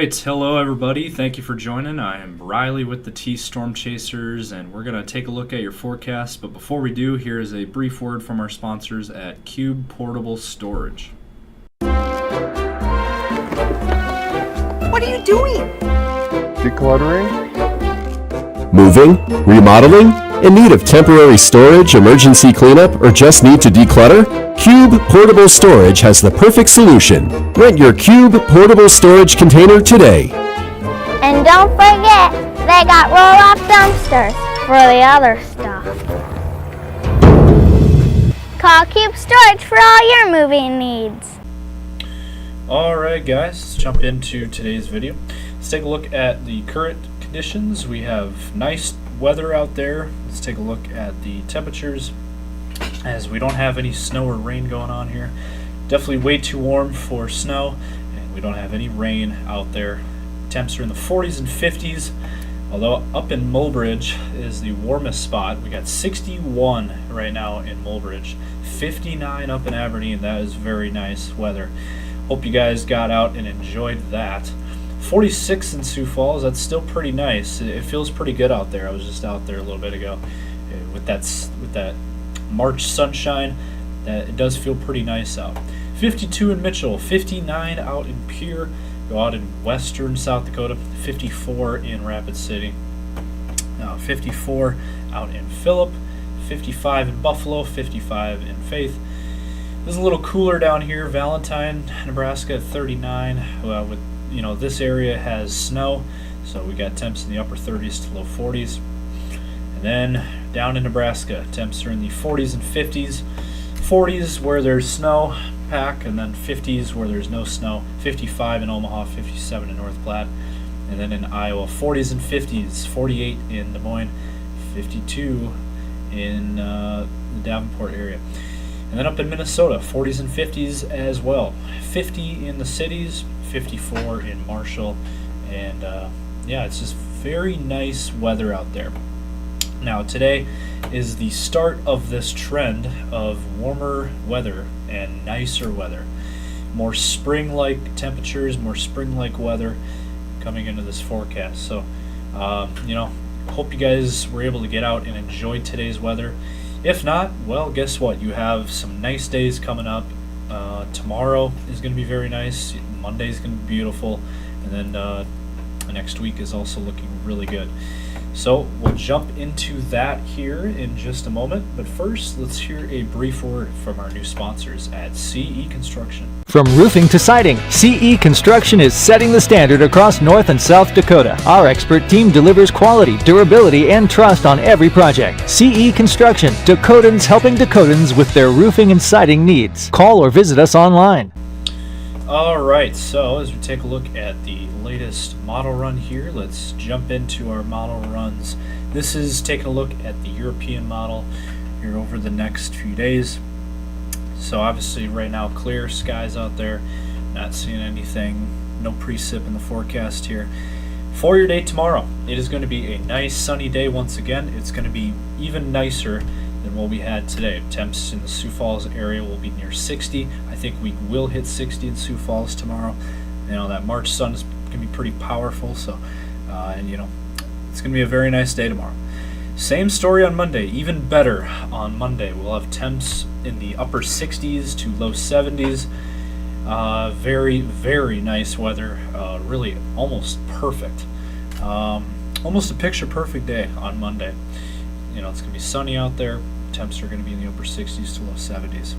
right, hello everybody. Thank you for joining. I am Riley with the T Storm Chasers, and we're going to take a look at your forecast. But before we do, here is a brief word from our sponsors at Cube Portable Storage. What are you doing? Decluttering? Moving? Remodeling? In need of temporary storage, emergency cleanup, or just need to declutter? Cube Portable Storage has the perfect solution. Rent your Cube Portable Storage container today. And don't forget, they got roll-off dumpsters for the other stuff. Call Cube Storage for all your moving needs. Alright guys, let's jump into today's video. Let's take a look at the current conditions. We have nice weather out there. Let's take a look at the temperatures, as we don't have any snow or rain going on here. Definitely way too warm for snow, and we don't have any rain out there. Temps are in the 40s and 50s, although up in Mulbridge is the warmest spot. We got 61 right now in Mulbridge, 59 up in Aberdeen. That is very nice weather. Hope you guys got out and enjoyed that. 46 in Sioux Falls, that's still pretty nice. It feels pretty good out there. I was just out there a little bit ago with that March sunshine. That it does feel pretty nice out. 52 in Mitchell, 59 out in Pierre, go out in western South Dakota, 54 in Rapid City, 54 out in Phillip, 55 in Buffalo, 55 in Faith. This is a little cooler down here. Valentine, Nebraska at 39. With this area has snow, so we got temps in the upper 30s to low 40s. And then down in Nebraska, temps are in the 40s and 50s. 40s where there's snow pack, and then 50s where there's no snow. 55 in Omaha, 57 in North Platte. And then in Iowa, 40s and 50s. 48 in Des Moines, 52 in the Davenport area. And then up in Minnesota, 40s and 50s as well. 50 in the cities, 54 in Marshall, and it's just very nice weather out there. Now today is the start of this trend of warmer weather and nicer weather. More spring-like temperatures, more spring-like weather coming into this forecast. So, hope you guys were able to get out and enjoy today's weather. If not, well, guess what? You have some nice days coming up. Tomorrow is going to be very nice. Monday is going to be beautiful. And then next week is also looking really good. So we'll jump into that here in just a moment. But first, let's hear a brief word from our new sponsors at CE Construction. From roofing to siding, CE Construction is setting the standard across North and South Dakota. Our expert team delivers quality, durability, and trust on every project. CE Construction, Dakotans helping Dakotans with their roofing and siding needs. Call or visit us online. Alright, so as we take a look at the latest model run here, let's jump into our model runs. This is taking a look at the European model here over the next few days. So obviously right now clear skies out there, not seeing anything, no precip in the forecast here. For your day tomorrow, it is going to be a nice sunny day once again. It's going to be even nicer than what we had today. Temps in the Sioux Falls area will be near 60. I think we will hit 60 in Sioux Falls tomorrow. That March sun is going to be pretty powerful, so it's going to be a very nice day tomorrow. Same story on Monday, even better on Monday. We'll have temps in the upper 60s to low 70s. Very, very nice weather. Really almost perfect. Almost a picture perfect day on Monday. It's going to be sunny out there. Temps are going to be in the upper 60s to low 70s.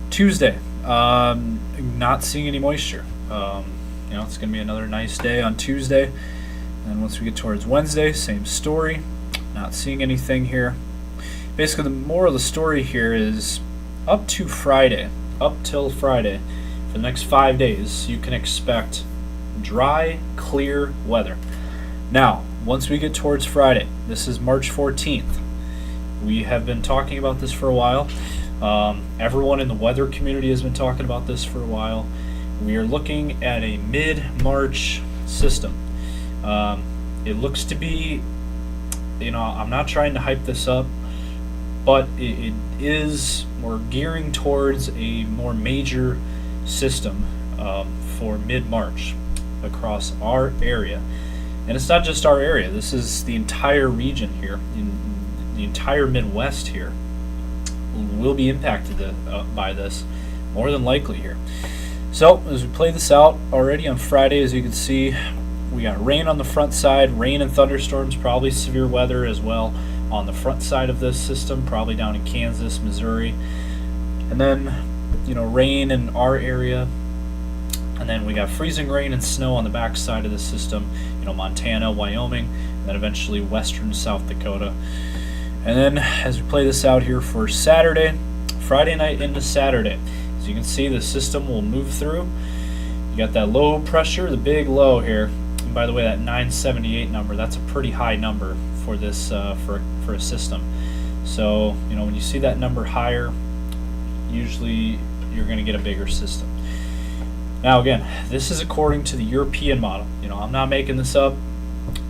Tuesday, not seeing any moisture. It's going to be another nice day on Tuesday. And once we get towards Wednesday, same story. Not seeing anything here. Basically, the moral of the story here is up till Friday, for the next 5 days, you can expect dry, clear weather. Now, once we get towards Friday, this is March 14th. We have been talking about this for a while. Everyone in the weather community has been talking about this for a while. We are looking at a mid-March system. It looks to be, I'm not trying to hype this up, but we're gearing towards a more major system for mid-March. across our area. And it's not just our area. This is the entire region here, in the entire Midwest here will be impacted by this, more than likely here. So as we play this out already on Friday, as you can see, we got rain on the front side, rain and thunderstorms, probably severe weather as well on the front side of this system, probably down in Kansas, Missouri, and then rain in our area. And then we got freezing rain and snow on the back side of the system, Montana, Wyoming, and then eventually western South Dakota. And then as we play this out here for Saturday, Friday night into Saturday, as you can see, the system will move through. You got that low pressure, the big low here. And by the way, that 978 number, that's a pretty high number for this for a system. So when you see that number higher, usually you're going to get a bigger system. Now again, this is according to the European model. I'm not making this up.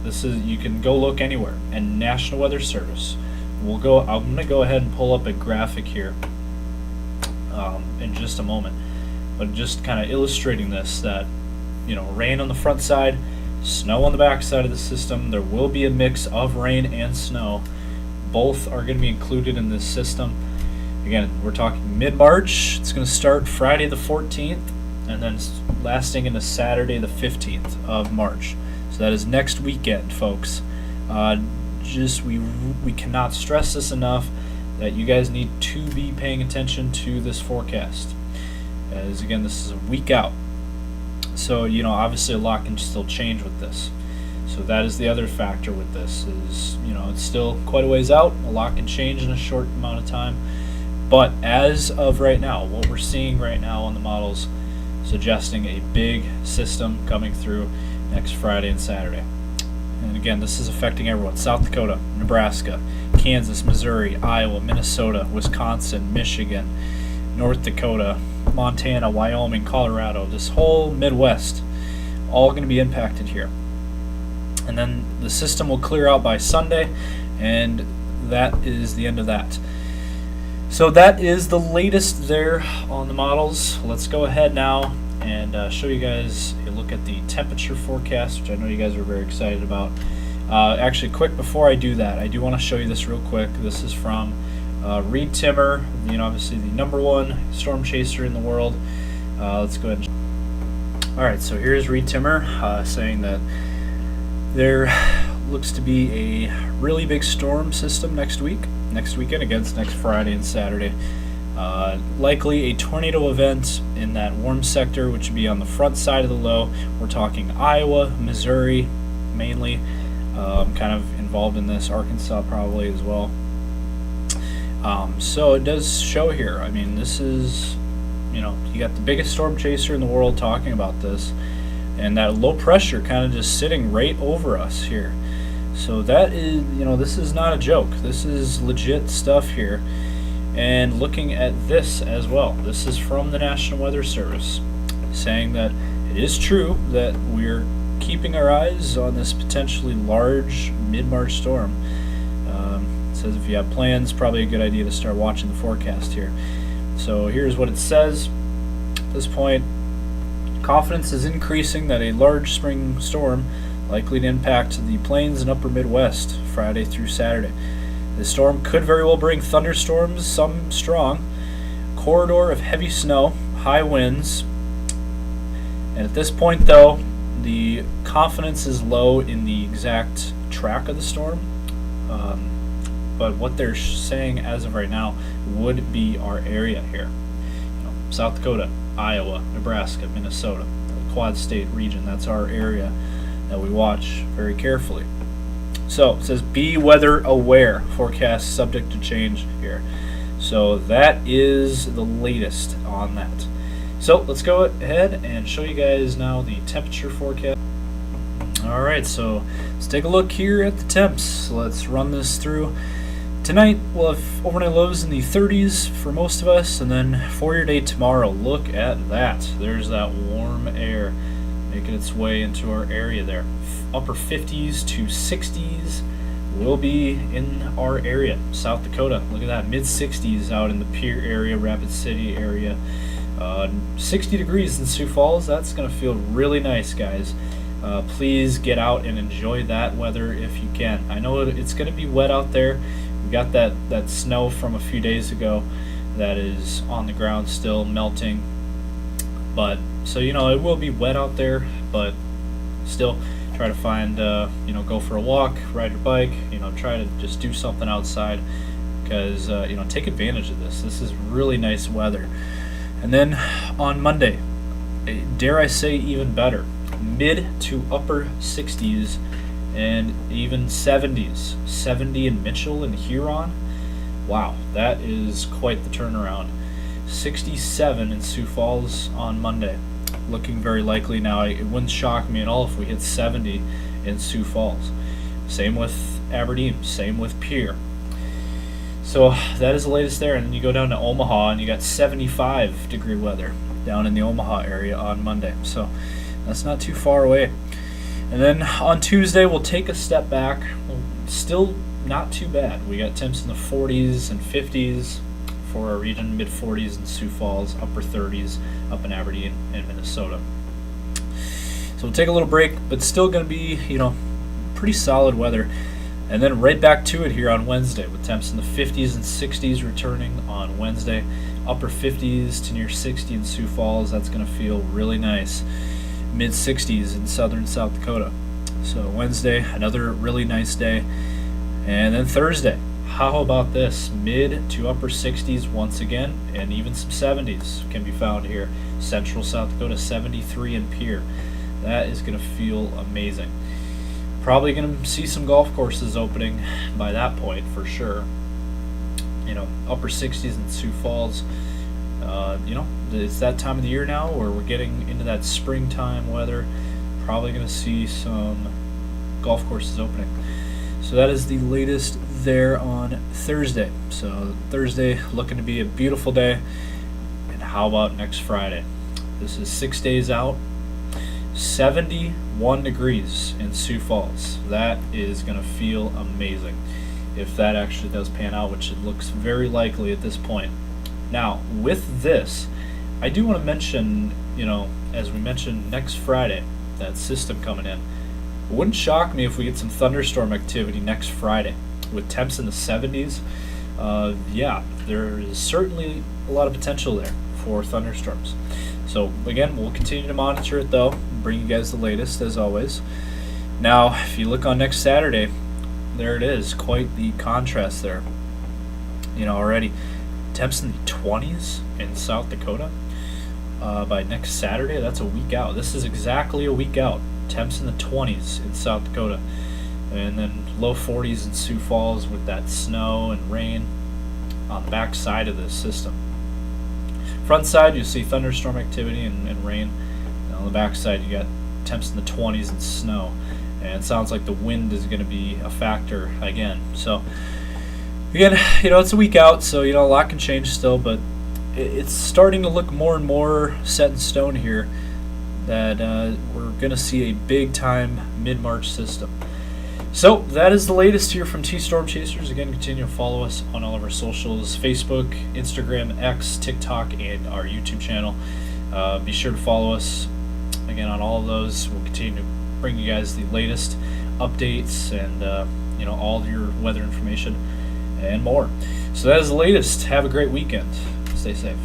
You can go look anywhere. And National Weather Service I'm going to go ahead and pull up a graphic here in just a moment. But just kind of illustrating this, that rain on the front side, snow on the back side of the system. There will be a mix of rain and snow. Both are going to be included in this system. Again, we're talking mid-March. It's going to start Friday the 14th. And then lasting into Saturday the 15th of March. So that is next weekend, folks. We cannot stress this enough that you guys need to be paying attention to this forecast. As again, this is a week out. So, obviously a lot can still change with this. So that is the other factor with this is, it's still quite a ways out. A lot can change in a short amount of time. But as of right now, what we're seeing right now on the models suggesting a big system coming through next Friday and Saturday. And again, this is affecting everyone. South Dakota, Nebraska, Kansas, Missouri, Iowa, Minnesota, Wisconsin, Michigan, North Dakota, Montana, Wyoming, Colorado, this whole Midwest, all going to be impacted here. And then the system will clear out by Sunday, and that is the end of that. So that is the latest there on the models. Let's go ahead now and show you guys a look at the temperature forecast, which I know you guys are very excited about. Actually, quick before I do that, I do want to show you this real quick. This is from Reed Timmer, obviously the #1 storm chaser in the world. Let's go ahead and alright, so here's Reed Timmer saying that there looks to be a really big storm system next weekend against next Friday and Saturday. Likely a tornado event in that warm sector, which would be on the front side of the low. We're talking Iowa, Missouri mainly. Kind of involved in this, Arkansas probably as well. So it does show here. I mean, this is, you got the biggest storm chaser in the world talking about this, and that low pressure kind of just sitting right over us here. So that is, this is not a joke. This is legit stuff here. And looking at this as well, this is from the National Weather Service saying that it is true that we're keeping our eyes on this potentially large mid-March storm. It says if you have plans, probably a good idea to start watching the forecast here. So here's what it says. At this point, confidence is increasing that a large spring storm likely to impact the plains and upper Midwest Friday through Saturday. The storm could very well bring thunderstorms, some strong, corridor of heavy snow, high winds. And at this point, though, the confidence is low in the exact track of the storm. But what they're saying as of right now would be our area here. South Dakota, Iowa, Nebraska, Minnesota, the Quad State region. That's our area that we watch very carefully. So it says be weather aware, forecast subject to change here. So that is the latest on that. So let's go ahead and show you guys now the temperature forecast. Alright, so let's take a look here at the temps. Let's run this through. Tonight we'll have overnight lows in the 30s for most of us, and then for your day tomorrow, look at that. There's that warm air making its way into our area there. Upper 50s to 60s will be in our area. South Dakota, look at that, mid 60s out in the Pierre area, Rapid City area. 60 degrees in Sioux Falls. That's going to feel really nice, guys. Please get out and enjoy that weather if you can. I know it's going to be wet out there. We got that snow from a few days ago that is on the ground still melting. But so it will be wet out there, but still try to find go for a walk, ride your bike, try to just do something outside, because take advantage of this. This is really nice weather. And then on Monday, dare I say even better, mid to upper 60s and even 70s. 70 in Mitchell and Huron. Wow, that is quite the turnaround. 67 in Sioux Falls on Monday. Looking very likely now. It wouldn't shock me at all if we hit 70 in Sioux Falls. Same with Aberdeen, same with Pierre. So that is the latest there. And then you go down to Omaha and you got 75 degree weather down in the Omaha area on Monday. So that's not too far away. And then on Tuesday, we'll take a step back. Still not too bad. We got temps in the 40s and 50s for our region, mid 40s in Sioux Falls, upper 30s up in Aberdeen and Minnesota. So we'll take a little break, but still going to be, pretty solid weather. And then right back to it here on Wednesday with temps in the 50s and 60s returning on Wednesday. Upper 50s to near 60 in Sioux Falls. That's going to feel really nice. Mid 60s in southern South Dakota. So Wednesday, another really nice day. And then Thursday, how about this? Mid to upper 60s once again, and even some 70s can be found here. Central South Dakota, 73 in Pierre. That is going to feel amazing. Probably going to see some golf courses opening by that point for sure. Upper 60s in Sioux Falls. It's that time of the year now where we're getting into that springtime weather. Probably going to see some golf courses opening. So that is the latest there on Thursday. So Thursday looking to be a beautiful day. And how about next Friday? This is 6 days out. 71 degrees in Sioux Falls. That is going to feel amazing if that actually does pan out, which it looks very likely at this point. Now, with this, I do want to mention, as we mentioned next Friday, that system coming in. It wouldn't shock me if we get some thunderstorm activity next Friday with temps in the 70s. There is certainly a lot of potential there for thunderstorms. So again, we'll continue to monitor it though, bring you guys the latest as always. Now, if you look on next Saturday, there it is, quite the contrast there. Already temps in the 20s in South Dakota. By next Saturday, that's a week out. This is exactly a week out. Temps in the 20s in South Dakota. And then low 40s in Sioux Falls with that snow and rain on the back side of this system. Front side, you see thunderstorm activity and rain. And on the back side, you got temps in the 20s and snow. And it sounds like the wind is going to be a factor again. So, again, it's a week out, so, a lot can change still, but it's starting to look more and more set in stone here that we're going to see a big-time mid-March system. So that is the latest here from T-Storm Chasers. Again, continue to follow us on all of our socials, Facebook, Instagram, X, TikTok, and our YouTube channel. Be sure to follow us, again, on all of those. We'll continue to bring you guys the latest updates and, all of your weather information and more. So that is the latest. Have a great weekend. Stay safe.